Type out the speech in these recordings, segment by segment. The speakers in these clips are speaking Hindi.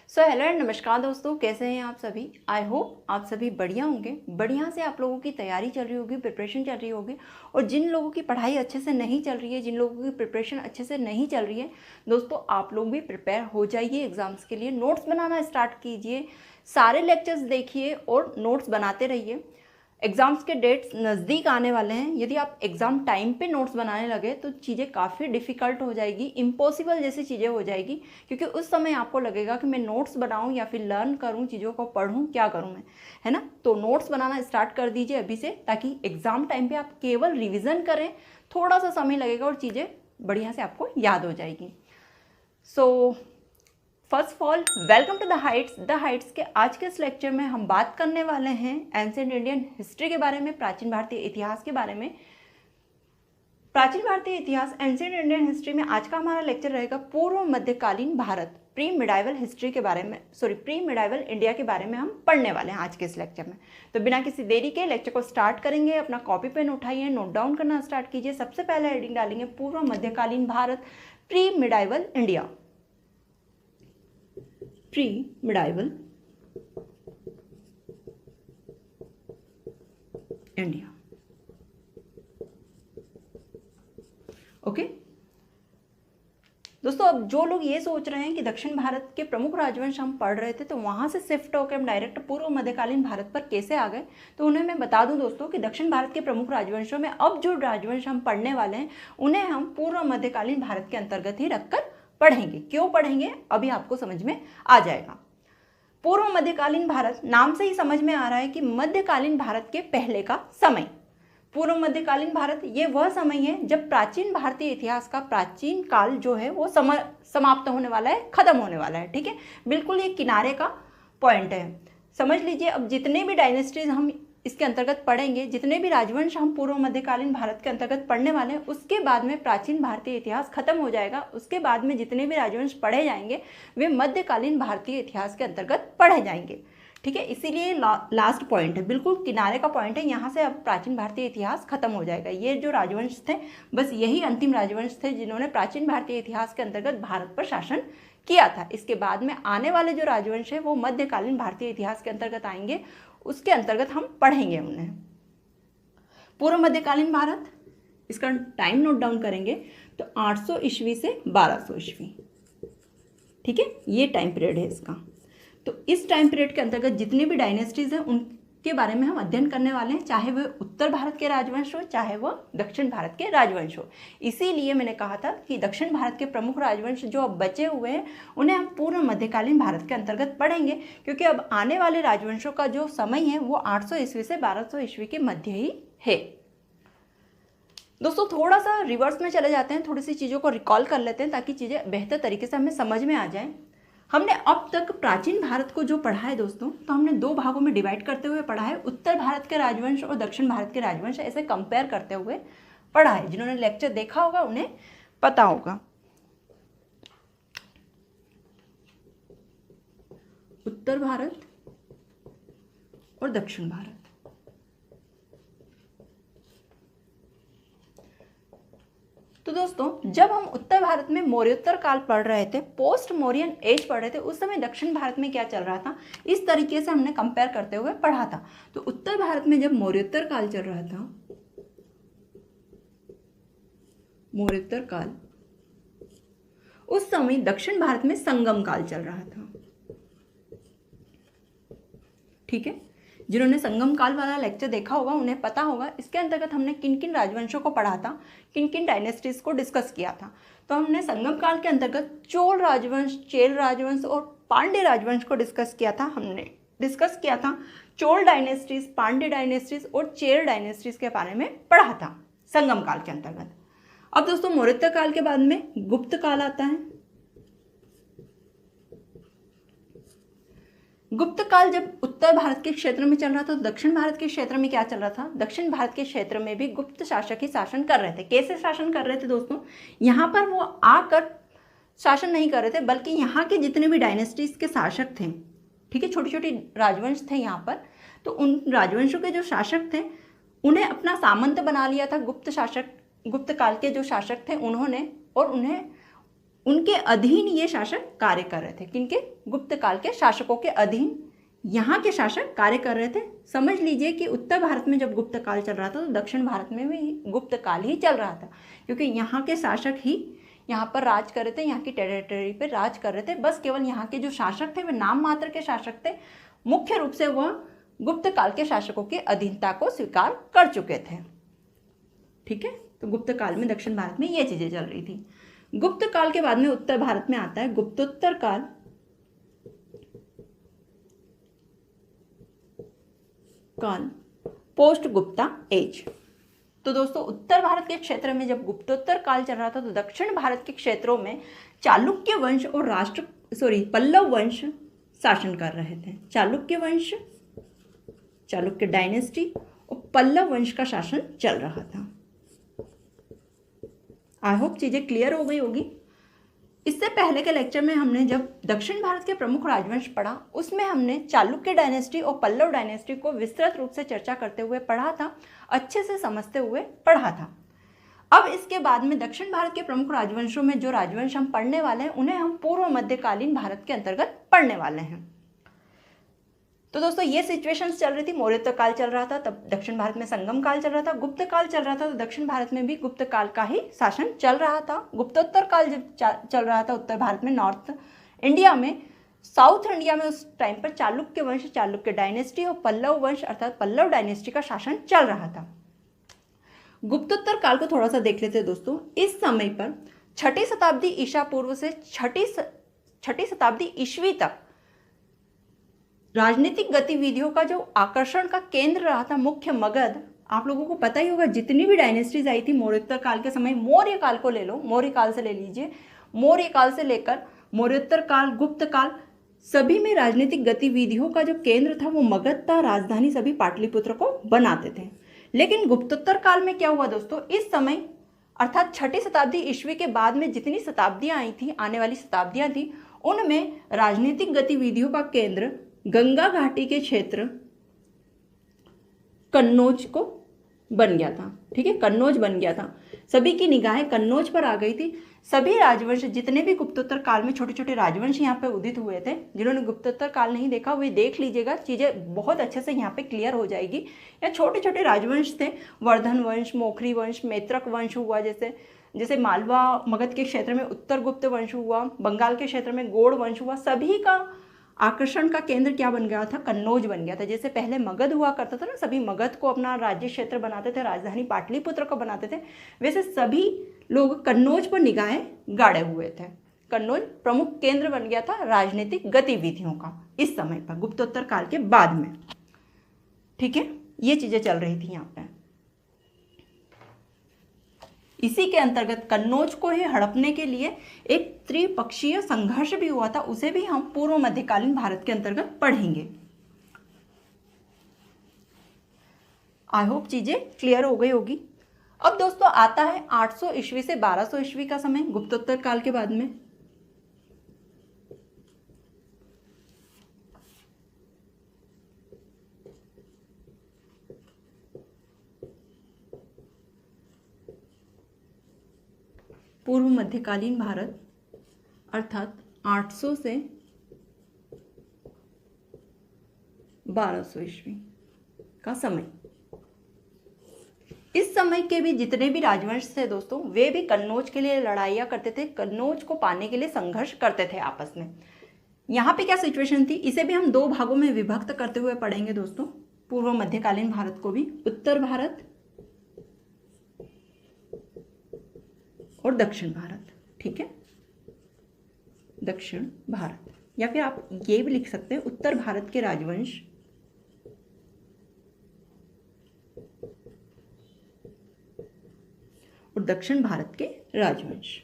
हेलो एंड नमस्कार दोस्तों, कैसे हैं आप सभी। आई होप आप सभी बढ़िया होंगे। बढ़िया से आप लोगों की तैयारी चल रही होगी, प्रिपरेशन चल रही होगी। और जिन लोगों की पढ़ाई अच्छे से नहीं चल रही है, जिन लोगों की प्रिपरेशन अच्छे से नहीं चल रही है, दोस्तों आप लोग भी प्रिपेयर हो जाइए एग्ज़ाम्स के लिए। नोट्स बनाना स्टार्ट कीजिए, सारे लेक्चर्स देखिए और नोट्स बनाते रहिए। एग्ज़ाम्स के डेट्स नज़दीक आने वाले हैं। यदि आप एग्ज़ाम टाइम पे नोट्स बनाने लगे तो चीज़ें काफ़ी डिफ़िकल्ट हो जाएगी, इम्पॉसिबल जैसी चीज़ें हो जाएगी। क्योंकि उस समय आपको लगेगा कि मैं नोट्स बनाऊं या फिर लर्न करूं, चीज़ों को पढ़ूं, क्या करूं मैं, है ना। तो नोट्स बनाना स्टार्ट कर दीजिए अभी से, ताकि एग्ज़ाम टाइम पे आप केवल रिविज़न करें। थोड़ा सा समय लगेगा और चीज़ें बढ़िया से आपको याद हो जाएगी। First of all welcome to the heights के आज के इस लेक्चर में हम बात करने वाले हैं एंशिएंट इंडियन हिस्ट्री के बारे में, प्राचीन भारतीय इतिहास के बारे में। प्राचीन भारतीय इतिहास, एंशिएंट इंडियन हिस्ट्री में आज का हमारा लेक्चर रहेगा पूर्व मध्यकालीन भारत, प्री मिडाइवल हिस्ट्री के बारे में, प्री मिडाइवल इंडिया के बारे में हम पढ़ने वाले हैं आज के इस लेक्चर में। तो बिना किसी देरी के लेक्चर को स्टार्ट करेंगे। अपना कॉपी पेन उठाइए, नोट डाउन करना स्टार्ट कीजिए। सबसे पहले हेडिंग डालेंगे पूर्व मध्यकालीन Bharat, pre medieval India. Pre medieval India, okay दोस्तों। अब जो लोग ये सोच रहे हैं कि दक्षिण भारत के प्रमुख राजवंश हम पढ़ रहे थे तो वहां से शिफ्ट होकर हम डायरेक्ट पूर्व मध्यकालीन भारत पर कैसे आ गए, तो उन्हें मैं बता दूं दोस्तों कि दक्षिण भारत के प्रमुख राजवंशों में अब जो राजवंश हम पढ़ने वाले हैं उन्हें हम पूर्व मध्यकालीन भारत के अंतर्गत ही रखकर पढ़ेंगे। क्यों पढ़ेंगे अभी आपको समझ में आ जाएगा। पूर्व मध्यकालीन भारत नाम से ही समझ में आ रहा है कि मध्यकालीन भारत के पहले का समय। पूर्व मध्यकालीन भारत ये वह समय है जब प्राचीन भारतीय इतिहास का प्राचीन काल जो है वो समाप्त होने वाला है, खत्म होने वाला है। ठीक है, बिल्कुल ये किनारे का पॉइंट है, समझ लीजिए। अब जितने भी डायनेस्टीज हम इसके अंतर्गत पढ़ेंगे, जितने भी राजवंश हम पूर्व मध्यकालीन भारत के अंतर्गत पढ़ने वाले हैं, उसके बाद में प्राचीन भारतीय इतिहास खत्म हो जाएगा। उसके बाद में जितने भी राजवंश पढ़े जाएंगे वे मध्यकालीन भारतीय इतिहास के अंतर्गत पढ़े जाएंगे। ठीक है, इसीलिए लास्ट पॉइंट है, बिल्कुल किनारे का पॉइंट है। यहाँ से अब प्राचीन भारतीय इतिहास खत्म हो जाएगा। ये जो राजवंश थे बस यही अंतिम राजवंश थे जिन्होंने प्राचीन भारतीय इतिहास के अंतर्गत भारत पर शासन किया था। इसके बाद में आने वाले जो राजवंश है वो मध्यकालीन भारतीय इतिहास के अंतर्गत आएंगे, उसके अंतर्गत हम पढ़ेंगे उन्हें। पूर्व मध्यकालीन भारत, इसका टाइम नोट डाउन करेंगे तो 800 ईस्वी से 1200 ईस्वी। ठीक है, ये टाइम पीरियड है इसका। तो इस टाइम पीरियड के अंतर्गत जितनी भी डायनेस्टीज हैं उनके बारे में हम अध्ययन करने वाले हैं, चाहे वह उत्तर भारत के राजवंश हो चाहे वह दक्षिण भारत के राजवंश हो। इसीलिए मैंने कहा था कि दक्षिण भारत के प्रमुख राजवंश जो अब बचे हुए हैं उन्हें हम पूर्व मध्यकालीन भारत के अंतर्गत पढ़ेंगे, क्योंकि अब आने वाले राजवंशों का जो समय है वो 800 ईस्वी से 1200 ईस्वी के मध्य ही है। दोस्तों थोड़ा सा रिवर्स में चले जाते हैं, थोड़ी सी चीज़ों को रिकॉल कर लेते हैं ताकि चीज़ें बेहतर तरीके से हमें समझ में आ जाएं। हमने अब तक प्राचीन भारत को जो पढ़ा है दोस्तों, तो हमने दो भागों में डिवाइड करते हुए पढ़ा है। उत्तर भारत के राजवंश और दक्षिण भारत के राजवंश ऐसे कंपेयर करते हुए पढ़ा है। जिन्होंने लेक्चर देखा होगा उन्हें पता होगा। उत्तर भारत और दक्षिण भारत। तो दोस्तों जब हम उत्तर भारत में मौर्योत्तर काल पढ़ रहे थे, पोस्ट मौर्यन एज पढ़ रहे थे, उस समय दक्षिण भारत में क्या चल रहा था इस तरीके से हमने कंपेयर करते हुए पढ़ा था। तो उत्तर भारत में जब मौर्योत्तर काल चल रहा था, मौर्योत्तर काल, उस समय दक्षिण भारत में संगम काल चल रहा था। ठीक है, जिन्होंने संगम काल वाला लेक्चर देखा होगा उन्हें पता होगा इसके अंतर्गत हमने किन किन राजवंशों को पढ़ा था, किन किन डायनेस्टीज को डिस्कस किया था। तो हमने संगम काल के अंतर्गत चोल राजवंश, चेल राजवंश और पांड्य राजवंश को डिस्कस किया था। हमने डिस्कस किया था चोल डायनेस्टीज, पांड्य डायनेस्टीज और चेल डायनेस्टीज के बारे में पढ़ा था संगम काल के अंतर्गत। अब दोस्तों मौर्योत्तर काल के बाद में गुप्त काल आता है। गुप्त काल जब उत्तर भारत के क्षेत्र में चल रहा था तो दक्षिण भारत के क्षेत्र में क्या चल रहा था, दक्षिण भारत के क्षेत्र में भी गुप्त शासक ही शासन कर रहे थे। कैसे शासन कर रहे थे दोस्तों, यहाँ पर वो आकर शासन नहीं कर रहे थे, बल्कि यहाँ के जितने भी डायनेस्टीज के शासक थे, ठीक है, छोटी छोटी राजवंश थे यहाँ पर, तो उन राजवंशों के जो शासक थे उन्हें अपना सामंत बना लिया था गुप्त काल के जो शासक थे उन्होंने, और उन्हें उनके अधीन ये शासक कार्य कर रहे थे। किनके? गुप्त काल के शासकों के अधीन यहाँ के शासक कार्य कर रहे थे। समझ लीजिए कि उत्तर भारत में जब गुप्त काल चल रहा था तो दक्षिण भारत में भी गुप्त काल ही चल रहा था, क्योंकि यहाँ के शासक ही यहाँ पर राज कर रहे थे, यहाँ की टेरिटरी पे राज कर रहे थे। बस केवल यहाँ के जो शासक थे वे नाम मात्र के शासक थे, मुख्य रूप से वह गुप्त काल के शासकों की अधीनता को स्वीकार कर चुके थे। ठीक है, तो गुप्त काल में दक्षिण भारत में ये चीजें चल रही थी। गुप्त काल के बाद में उत्तर भारत में आता है गुप्तोत्तर काल। Post Gupta age. तो दोस्तों उत्तर भारत के क्षेत्र में जब गुप्तोत्तर काल चल रहा था तो दक्षिण भारत के क्षेत्रों में चालुक्य वंश और पल्लव वंश शासन कर रहे थे। चालुक्य वंश, चालुक्य डायनेस्टी और पल्लव वंश का शासन चल रहा था। आई होप चीजें क्लियर हो गई होगी। इससे पहले के लेक्चर में हमने जब दक्षिण भारत के प्रमुख राजवंश पढ़ा, उसमें हमने चालुक्य डायनेस्टी और पल्लव डायनेस्टी को विस्तृत रूप से चर्चा करते हुए पढ़ा था, अच्छे से समझते हुए पढ़ा था। अब इसके बाद में दक्षिण भारत के प्रमुख राजवंशों में जो राजवंश हम पढ़ने वाले हैं उन्हें हम पूर्व मध्यकालीन भारत के अंतर्गत पढ़ने वाले हैं। तो दोस्तों ये सिचुएशंस चल रही थी। मौर्योत्तर काल चल रहा था, तब दक्षिण भारत में संगम काल चल रहा था। गुप्त काल चल रहा था तो दक्षिण भारत में भी गुप्त काल का ही शासन चल रहा था। गुप्तोत्तर काल जब चल रहा था उत्तर भारत में, नॉर्थ इंडिया में, साउथ इंडिया में उस टाइम पर चालुक्य वंश, चालुक्य डायनेस्टी और पल्लव वंश अर्थात पल्लव डायनेस्टी का शासन चल रहा था। गुप्तोत्तर काल को थोड़ा सा देख लेते हैं दोस्तों। इस समय पर 6ठी शताब्दी ईसा पूर्व से 6ठी शताब्दी ईस्वी तक राजनीतिक गतिविधियों का जो आकर्षण का केंद्र रहा था मुख्य मगध। आप लोगों को पता ही होगा जितनी भी डायनेस्टीज आई थी मौर्योत्तर काल के समय, मौर्य काल को ले लो, मौर्य काल से ले लीजिए, मौर्य काल से लेकर मौर्योत्तर काल, गुप्त काल, सभी में राजनीतिक गतिविधियों का जो केंद्र था वो मगध था। राजधानी सभी पाटलिपुत्र को बनाते थे। लेकिन गुप्तोत्तर काल में क्या हुआ दोस्तों, इस समय अर्थात 6ठी शताब्दी ईस्वी के बाद में जितनी शताब्दियां आई थी, आने वाली शताब्दियां थी, उनमें राजनीतिक गतिविधियों का केंद्र गंगा घाटी के क्षेत्र कन्नौज को बन गया था। ठीक है, कन्नौज बन गया था। सभी की निगाहें कन्नौज पर आ गई थी। सभी राजवंश, जितने भी गुप्तोत्तर काल में छोटे छोटे राजवंश यहाँ पे उदित हुए थे, जिन्होंने गुप्तोत्तर काल नहीं देखा वे देख लीजिएगा, चीज़ें बहुत अच्छे से यहाँ पे क्लियर हो जाएगी। या छोटे छोटे राजवंश थे, वर्धन वंश, मोखरी वंश, मैत्रक वंश हुआ, जैसे मालवा मगध के क्षेत्र में उत्तर गुप्त वंश हुआ, बंगाल के क्षेत्र में गौड़ वंश हुआ। सभी का आकर्षण का केंद्र क्या बन गया था, कन्नौज बन गया था। जैसे पहले मगध हुआ करता था ना, सभी मगध को अपना राज्य क्षेत्र बनाते थे, राजधानी पाटलिपुत्र को बनाते थे, वैसे सभी लोग कन्नौज पर निगाहें गाड़े हुए थे। कन्नौज प्रमुख केंद्र बन गया था राजनीतिक गतिविधियों का इस समय पर, गुप्तोत्तर काल के बाद में। ठीक है, ये चीजें चल रही थी यहाँ पे। इसी के अंतर्गत कन्नौज को ही हड़पने के लिए एक त्रिपक्षीय संघर्ष भी हुआ था, उसे भी हम पूर्व मध्यकालीन भारत के अंतर्गत पढ़ेंगे। आई होप चीजें क्लियर हो गई होगी। अब दोस्तों आता है 800 ईस्वी से 1200 ईस्वी का समय, गुप्तोत्तर काल के बाद में। पूर्व मध्यकालीन भारत अर्थात 800 से 1200 ईस्वी का समय। इस समय के भी जितने भी राजवंश थे दोस्तों, वे भी कन्नौज के लिए लड़ाइयाँ करते थे, कन्नौज को पाने के लिए संघर्ष करते थे आपस में। यहाँ पे क्या सिचुएशन थी, इसे भी हम 2 भागों में विभक्त करते हुए पढ़ेंगे दोस्तों। पूर्व मध्यकालीन भारत को भी उत्तर भारत और दक्षिण भारत। ठीक है, दक्षिण भारत, या फिर आप ये भी लिख सकते हैं उत्तर भारत के राजवंश और दक्षिण भारत के राजवंश।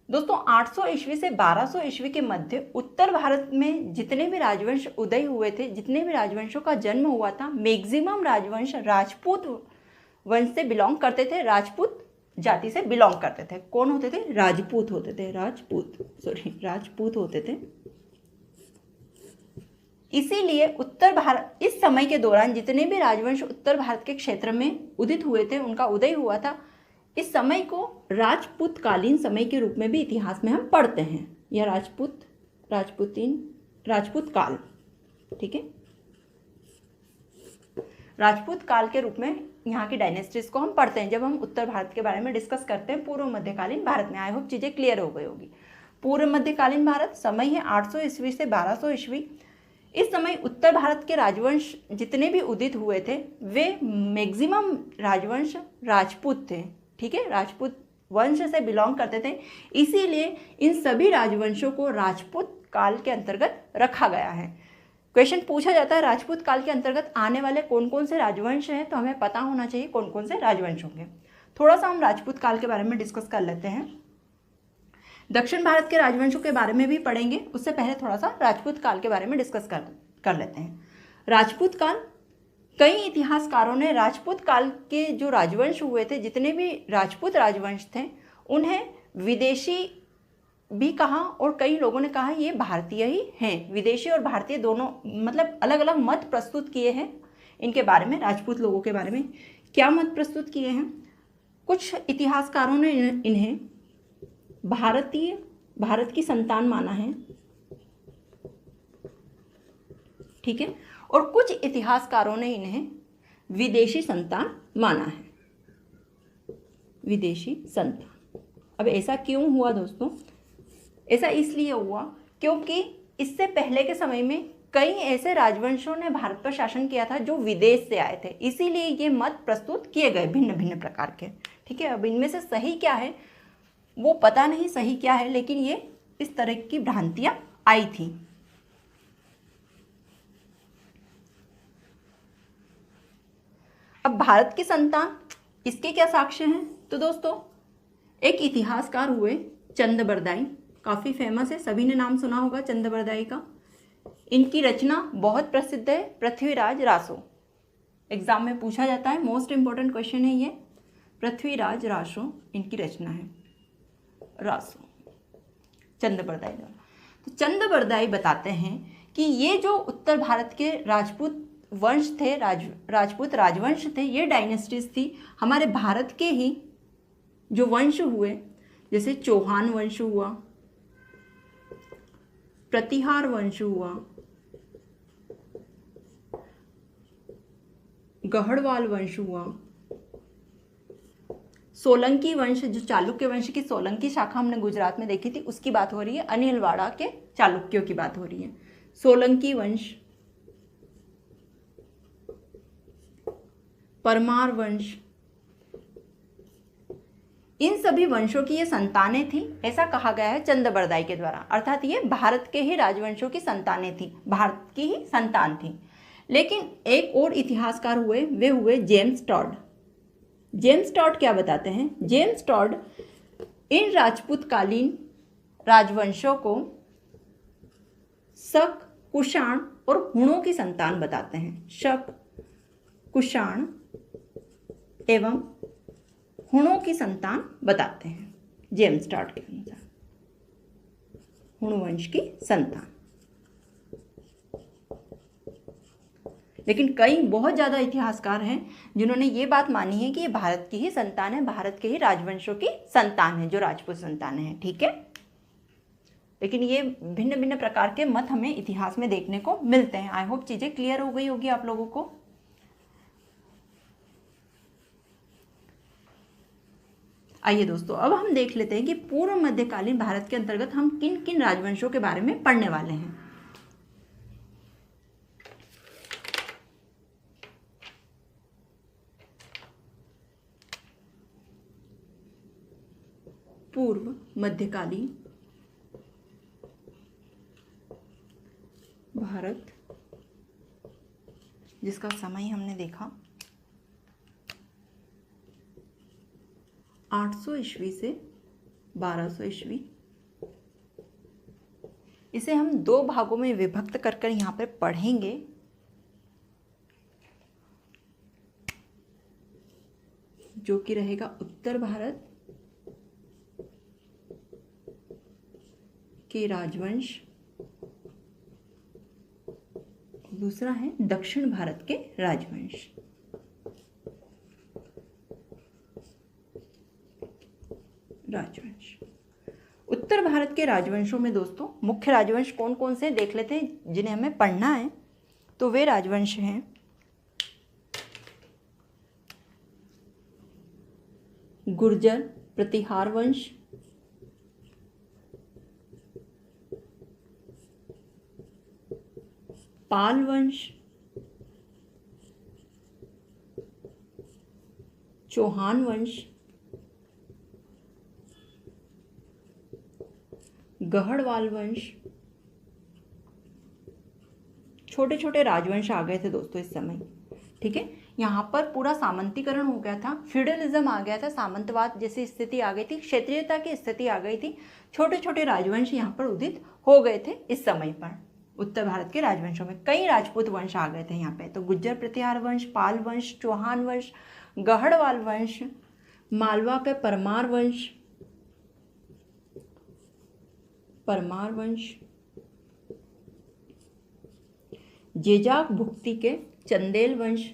दोस्तों 800 ईस्वी से 1200 ईस्वी के मध्य उत्तर भारत में जितने भी राजवंश उदय हुए थे, जितने भी राजवंशों का जन्म हुआ था, मैक्सिमम राजवंश राजपूत वंश से बिलोंग करते थे, राजपूत जाति से बिलोंग करते थे। कौन होते थे, राजपूत होते थे, राजपूत होते थे। इसीलिए उत्तर भारत, इस समय के दौरान जितने भी राजवंश उत्तर भारत के क्षेत्र में उदित हुए थे, उनका उदय हुआ था। इस समय को राजपूत कालीन समय के रूप में भी इतिहास में हम पढ़ते हैं, या राजपूत काल, ठीक है, राजपूत काल के रूप में यहाँ की डायनेस्टीज को हम पढ़ते हैं जब हम उत्तर भारत के बारे में डिस्कस करते हैं पूर्व मध्यकालीन भारत में। आई होप चीजें क्लियर हो गई होगी। पूर्व मध्यकालीन भारत समय है 800 ईस्वी से 1200 ईस्वी। इस समय उत्तर भारत के राजवंश जितने भी उदित हुए थे वे मैक्सिमम राजवंश राजपूत थे, ठीक है, राजपूत वंश से बिलोंग करते थे। इसीलिए इन सभी राजवंशों को राजपूत काल के अंतर्गत रखा गया है। क्वेश्चन पूछा जाता है राजपूत काल के अंतर्गत आने वाले कौन कौन से राजवंश हैं, तो हमें पता होना चाहिए कौन कौन से राजवंश होंगे। थोड़ा सा हम राजपूत काल के बारे में डिस्कस कर लेते हैं। दक्षिण भारत के राजवंशों के बारे में भी पढ़ेंगे, उससे पहले थोड़ा सा राजपूत काल के बारे में डिस्कस कर लेते हैं। राजपूत काल, कई इतिहासकारों ने राजपूत काल के जो राजवंश हुए थे, जितने भी राजपूत राजवंश थे, उन्हें विदेशी भी कहा और कई लोगों ने कहा ये भारतीय ही हैं। विदेशी और भारतीय दोनों, मतलब अलग अलग मत प्रस्तुत किए हैं इनके बारे में। राजपूत लोगों के बारे में क्या मत प्रस्तुत किए हैं? कुछ इतिहासकारों ने इन्हें भारत की संतान माना है, ठीक है, और कुछ इतिहासकारों ने इन्हें विदेशी संतान माना है, विदेशी संतान। अब ऐसा क्यों हुआ दोस्तों? ऐसा इसलिए हुआ क्योंकि इससे पहले के समय में कई ऐसे राजवंशों ने भारत पर शासन किया था जो विदेश से आए थे, इसीलिए ये मत प्रस्तुत किए गए भिन्न भिन्न प्रकार के, ठीक है। अब इनमें से सही क्या है वो पता नहीं सही क्या है, लेकिन ये इस तरह की भ्रांतियां आई थी। अब भारत की संतान, इसके क्या साक्ष्य हैं? तो दोस्तों एक इतिहासकार हुए चंदबरदाई, काफ़ी फेमस है, सभी ने नाम सुना होगा चंदबरदाई का। इनकी रचना बहुत प्रसिद्ध है, पृथ्वीराज रासो। एग्जाम में पूछा जाता है, मोस्ट इंपॉर्टेंट क्वेश्चन है ये। पृथ्वीराज रासो इनकी रचना है, रासो, चंदबरदाई द्वारा। तो चंदबरदाई बताते हैं कि ये जो उत्तर भारत के राजपूत वंश थे, राजपूत राजवंश थे, ये डायनेस्टीज थी हमारे भारत के ही जो वंश हुए, जैसे चौहान वंश हुआ, प्रतिहार वंश हुआ, गढ़वाल वंश हुआ, सोलंकी वंश, जो चालुक्य वंश की सोलंकी शाखा हमने गुजरात में देखी थी उसकी बात हो रही है, अनिलवाड़ा के चालुक्यों की बात हो रही है। सोलंकी वंश, परमार वंश, इन सभी वंशों की ये संतानें थी, ऐसा कहा गया है चंदबरदाई के द्वारा। अर्थात ये भारत के ही राजवंशों की संतानें थी, भारत की ही संतान थी। लेकिन एक और इतिहासकार हुए, वे हुए जेम्स टॉड। जेम्स टॉड क्या बताते हैं? जेम्स टॉड इन राजपूतकालीन राजवंशों को शक, कुषाण और हुणों की संतान बताते हैं। शक, कुषाण एवं हुणों की संतान बताते हैं जेम्स टॉड के अनुसार, हुण वंश की संतान। लेकिन कई बहुत ज़्यादा इतिहासकार हैं जिन्होंने ये बात मानी है कि ये भारत की ही संतान है, भारत के ही राजवंशों की संतान है, जो राजपूत संतान है, ठीक है। लेकिन ये भिन्न भिन्न प्रकार के मत हमें इतिहास में देखने को मिलते हैं। आई होप चीज़ें क्लियर हो गई होगी आप लोगों को। आइए दोस्तों, अब हम देख लेते हैं कि पूर्व मध्यकालीन भारत के अंतर्गत हम किन किन राजवंशों के बारे में पढ़ने वाले हैं। पूर्व मध्यकालीन भारत, जिसका समय हमने देखा 800 ईस्वी से 1200 ईस्वी। इसे हम दो भागों में विभक्त कर कर यहाँ पर पढ़ेंगे। जो कि रहेगा उत्तर भारत के राजवंश दूसरा है दक्षिण भारत के राजवंश। उत्तर भारत के राजवंशों में दोस्तों मुख्य राजवंश कौन कौन से देख लेते हैं जिन्हें हमें पढ़ना है। तो वे राजवंश हैं गुर्जर प्रतिहार वंश, पाल वंश, चौहान वंश, गढ़वाल वंश। छोटे छोटे राजवंश आ गए थे दोस्तों इस समय। ठीक है, यहाँ पर पूरा सामंतीकरण हो गया था, फ्यूडलिज्म आ गया था, सामंतवाद जैसी स्थिति आ गई थी, क्षेत्रीयता की स्थिति आ गई थी। छोटे छोटे राजवंश यहाँ पर उदित हो गए थे इस समय पर। उत्तर भारत के राजवंशों में कई राजपूत वंश आ गए थे यहाँ पे। तो गुज्जर प्रतिहार वंश, पाल वंश, चौहान वंश, गढ़वाल वंश, मालवा के परमार वंश, जेजाक भुक्ति के चंदेल वंश,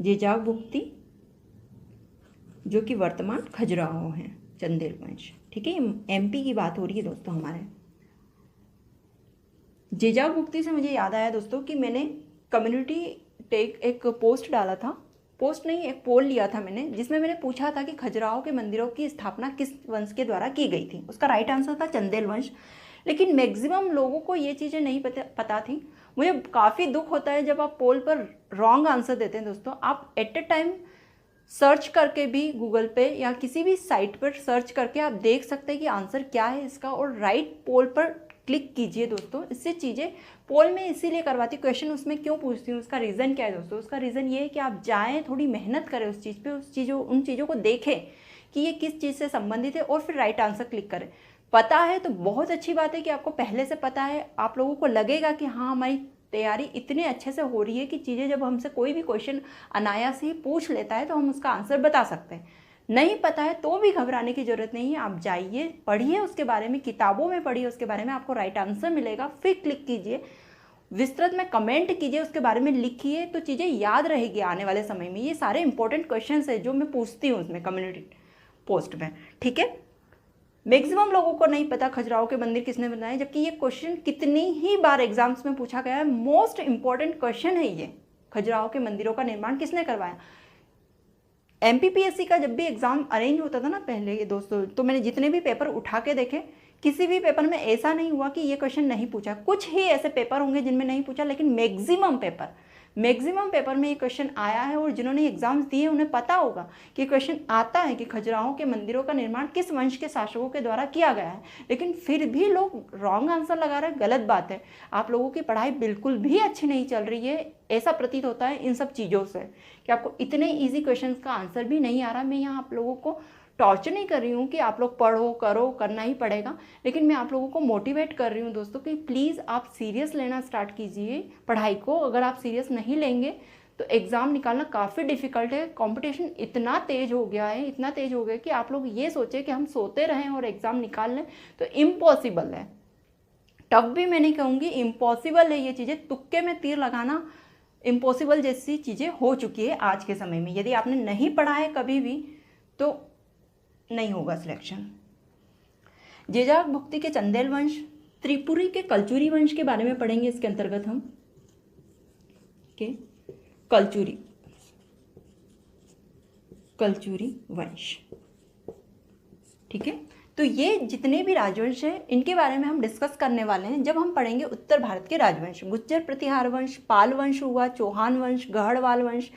जेजाक भुक्ति जो कि वर्तमान खजुराहो हैं, चंदेल वंश। ठीक है, एमपी की बात हो रही है दोस्तों हमारे। जेजाक भुक्ति से मुझे याद आया दोस्तों कि मैंने कम्युनिटी एक पोस्ट डाला था, पोस्ट नहीं एक पोल लिया था मैंने, जिसमें मैंने पूछा था कि खजुराहो के मंदिरों की स्थापना किस वंश के द्वारा की गई थी। उसका राइट आंसर था चंदेल वंश। लेकिन मैक्सिमम लोगों को ये चीज़ें नहीं पता थी। मुझे काफ़ी दुख होता है जब आप पोल पर रॉन्ग आंसर देते हैं दोस्तों। आप एट ए टाइम सर्च करके भी गूगल पे या किसी भी साइट पर सर्च करके आप देख सकते हैं कि आंसर क्या है इसका, और राइट पोल पर क्लिक कीजिए दोस्तों। इससे चीज़ें पोल में इसीलिए करवाती, क्वेश्चन उसमें क्यों पूछती हूँ, उसका रीज़न क्या है दोस्तों। उसका रीज़न ये है कि आप जाएँ, थोड़ी मेहनत करें उस चीज़ पे, उन चीज़ों को देखें कि ये किस चीज़ से संबंधित है, और फिर राइट आंसर क्लिक करें। पता है तो बहुत अच्छी बात है कि आपको पहले से पता है। आप लोगों को लगेगा कि हाँ हमारी तैयारी इतने अच्छे से हो रही है कि चीज़ें जब हमसे कोई भी क्वेश्चन अनायास ही पूछ लेता है तो हम उसका आंसर बता सकते हैं। नहीं पता है तो भी घबराने की ज़रूरत नहीं है। आप जाइए, पढ़िए उसके बारे में, किताबों में पढ़िए उसके बारे में, आपको राइट आंसर मिलेगा। फिर क्लिक कीजिए, विस्तृत में कमेंट कीजिए, उसके बारे में लिखिए, तो चीज़ें याद रहेगी आने वाले समय में। ये सारे इंपॉर्टेंट क्वेश्चन है जो मैं पूछती हूँ उसमें कम्युनिटी पोस्ट में। ठीक है, मैक्सिमम लोगों को नहीं पता खजुराहो के मंदिर किसने बनाए, जबकि ये क्वेश्चन कितनी ही बार एग्जाम्स में पूछा गया है। मोस्ट इंपॉर्टेंट क्वेश्चन है ये, खजुराहो के मंदिरों का निर्माण किसने करवाया। MPPSC का जब भी एग्ज़ाम अरेंज होता था ना पहले ये दोस्तों, तो मैंने जितने भी पेपर उठा के देखे, किसी भी पेपर में ऐसा नहीं हुआ कि ये क्वेश्चन नहीं पूछा। कुछ ही ऐसे पेपर होंगे जिनमें नहीं पूछा, लेकिन मैक्सिमम पेपर में ये क्वेश्चन आया है। और जिन्होंने एग्जाम्स दिए उन्हें पता होगा कि क्वेश्चन आता है कि खजुराहो के मंदिरों का निर्माण किस वंश के शासकों के द्वारा किया गया है। लेकिन फिर भी लोग रॉन्ग आंसर लगा रहे हैं, गलत बात है। आप लोगों की पढ़ाई बिल्कुल भी अच्छी नहीं चल रही है, ऐसा प्रतीत होता है इन सब चीज़ों से कि आपको इतने ईजी क्वेश्चन का आंसर भी नहीं आ रहा। मैं यहाँ आप लोगों को टॉर्चर नहीं कर रही हूँ कि आप लोग पढ़ो करो, करना ही पड़ेगा, लेकिन मैं आप लोगों को मोटिवेट कर रही हूँ दोस्तों कि प्लीज़ आप सीरियस लेना स्टार्ट कीजिए पढ़ाई को। अगर आप सीरियस नहीं लेंगे तो एग्ज़ाम निकालना काफ़ी डिफ़िकल्ट है। कंपटीशन इतना तेज़ हो गया है कि आप लोग ये सोचें कि हम सोते रहें और एग्ज़ाम निकाल लें तो इम्पॉसिबल है। टफ भी मैं नहीं कहूँगी, इम्पॉसिबल है। ये चीज़ें तुक्के में तीर लगाना इम्पॉसिबल जैसी चीज़ें हो चुकी है आज के समय में। यदि आपने नहीं पढ़ा है कभी भी तो नहीं होगा सिलेक्शन। जेजाक भुक्ति के चंदेल वंश, त्रिपुरी के कलचुरी वंश के बारे में पढ़ेंगे इसके अंतर्गत हम। कलचुरी वंश। ठीक है, तो ये जितने भी राजवंश हैं इनके बारे में हम डिस्कस करने वाले हैं जब हम पढ़ेंगे उत्तर भारत के राजवंश। गुज्जर प्रतिहार वंश, पाल वंश हुआ, चौहान वंश, गढ़वाल वंश,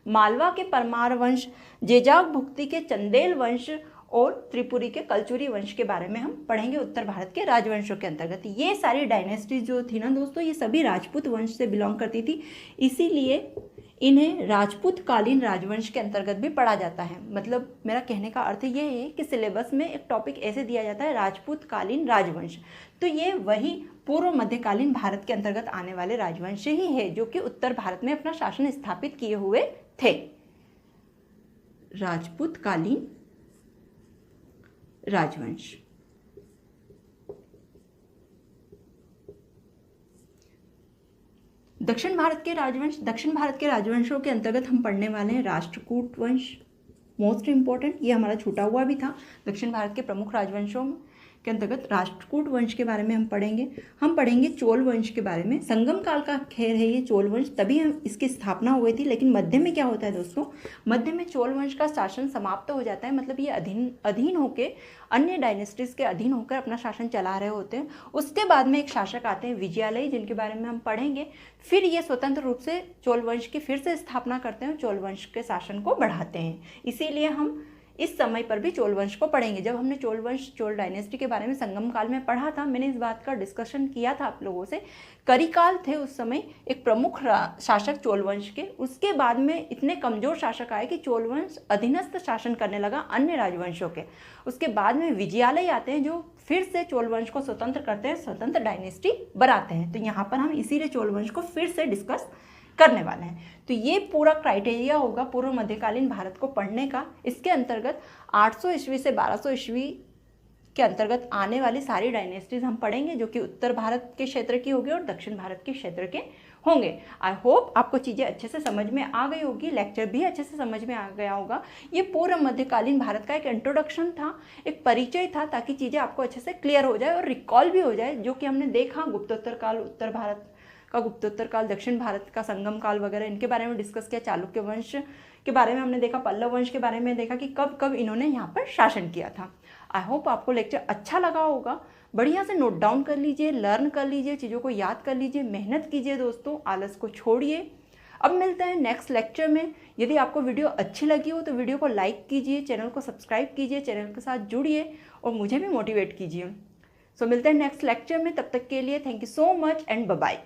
मालवा के परमार वंश, जेजाक भुक्ति के चंदेल वंश और त्रिपुरी के कलचुरी वंश के बारे में हम पढ़ेंगे उत्तर भारत के राजवंशों के अंतर्गत। ये सारी डायनेस्टी जो थी ना दोस्तों, ये सभी राजपूत वंश से बिलोंग करती थी, इसीलिए इन्हें राजपूत कालीन राजवंश के अंतर्गत भी पढ़ा जाता है। मतलब मेरा कहने का अर्थ ये है कि सिलेबस में एक टॉपिक ऐसे दिया जाता है राजपूत कालीन राजवंश, तो ये वही पूर्व मध्यकालीन भारत के अंतर्गत आने वाले राजवंश ही है जो कि उत्तर भारत में अपना शासन स्थापित किए हुए थे। राजपूत कालीन राजवंश। दक्षिण भारत के राजवंशों के अंतर्गत हम पढ़ने वाले हैं राष्ट्रकूट वंश, मोस्ट इंपॉर्टेंट, ये हमारा छूटा हुआ भी था। दक्षिण भारत के प्रमुख राजवंशों के अंतर्गत राष्ट्रकूट वंश के बारे में हम पढ़ेंगे चोल वंश के बारे में। संगम काल का खेल है ये चोल वंश, तभी हम इसकी स्थापना हुई थी। लेकिन मध्य में क्या होता है दोस्तों, मध्य में चोल वंश का शासन समाप्त हो जाता है, मतलब ये अधीन होकर अन्य डायनेस्टीज के अधीन होकर अपना शासन चला रहे होते हैं। उसके बाद में एक शासक आते हैं विजयालय, जिनके बारे में हम पढ़ेंगे। फिर ये स्वतंत्र रूप से चोल वंश की फिर से स्थापना करते हैं, चोल वंश के शासन को बढ़ाते हैं। इसीलिए हम इस समय पर भी चोल वंश को पढ़ेंगे। जब हमने चोल डायनेस्टी के बारे में संगम काल में पढ़ा था, मैंने इस बात का डिस्कशन किया था आप लोगों से। करिकाल थे उस समय एक प्रमुख शासक चोल वंश के। उसके बाद में इतने कमजोर शासक आए कि चोल वंश अधीनस्थ शासन करने लगा अन्य राजवंशों के। उसके बाद में विजयालय आते हैं, जो फिर से चोल वंश को स्वतंत्र करते हैं, स्वतंत्र डायनेस्टी बनाते हैं। तो यहाँ पर हम इसीलिए चोल वंश को फिर से डिस्कस करने वाले हैं। तो ये पूरा क्राइटेरिया होगा पूर्व मध्यकालीन भारत को पढ़ने का। इसके अंतर्गत 800 ईस्वी से 1200 ईस्वी के अंतर्गत आने वाली सारी डायनेस्टीज हम पढ़ेंगे, जो कि उत्तर भारत के क्षेत्र की होगी और दक्षिण भारत के क्षेत्र के होंगे। आई होप आपको चीज़ें अच्छे से समझ में आ गई होगी, लेक्चर भी अच्छे से समझ में आ गया होगा। ये पूर्व मध्यकालीन भारत का एक इंट्रोडक्शन था, एक परिचय था, ताकि चीज़ें आपको अच्छे से क्लियर हो जाए और रिकॉल भी हो जाए। जो कि हमने देखा गुप्तोत्तर काल, उत्तर भारत का गुप्तोत्तर काल, दक्षिण भारत का संगम काल वगैरह, इनके बारे में डिस्कस किया। चालुक्य वंश के बारे में हमने देखा, पल्लव वंश के बारे में देखा कि कब कब इन्होंने यहाँ पर शासन किया था। आई होप आपको लेक्चर अच्छा लगा होगा। बढ़िया से नोट डाउन कर लीजिए, लर्न कर लीजिए, चीज़ों को याद कर लीजिए, मेहनत कीजिए दोस्तों, आलस को छोड़िए। अब मिलते हैं नेक्स्ट लेक्चर में। यदि आपको वीडियो अच्छी लगी हो तो वीडियो को लाइक कीजिए, चैनल को सब्सक्राइब कीजिए, चैनल के साथ जुड़िए और मुझे भी मोटिवेट कीजिए। सो मिलते हैं नेक्स्ट लेक्चर में, तब तक के लिए thank you so much and bye bye.